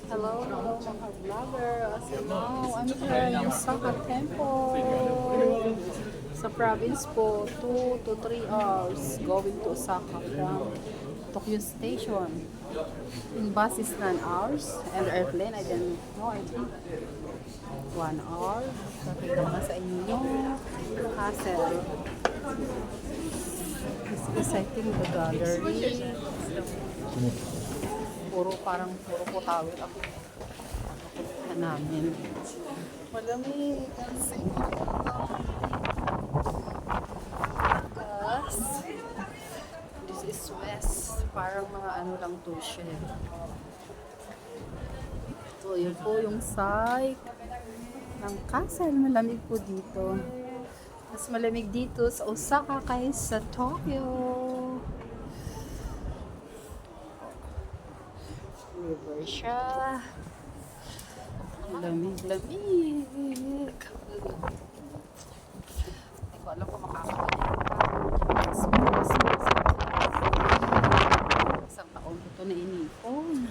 Hello, hello mga vlogger. As you know, I'm here in Osaka Temple. Sa province po, 2 to 3 hours going to Osaka from Tokyo Station. In bus is 9 hours and airplane, I don't know, I think 1 hour. Pakita ko sa inyo. Castle. This is, I think, the gallery. Puro po tawid ako. Napunta namin. Malamig. Kasi yes. This is west. Parang mga ano lang to siya. So, yun po yung site ng castle. Malamig po dito. Mas malamig dito sa Osaka kaysa sa Tokyo. River siya. Lamig-lamig. Hindi ko alam kung makakabalik pa. Isang taon ko ito na inipon.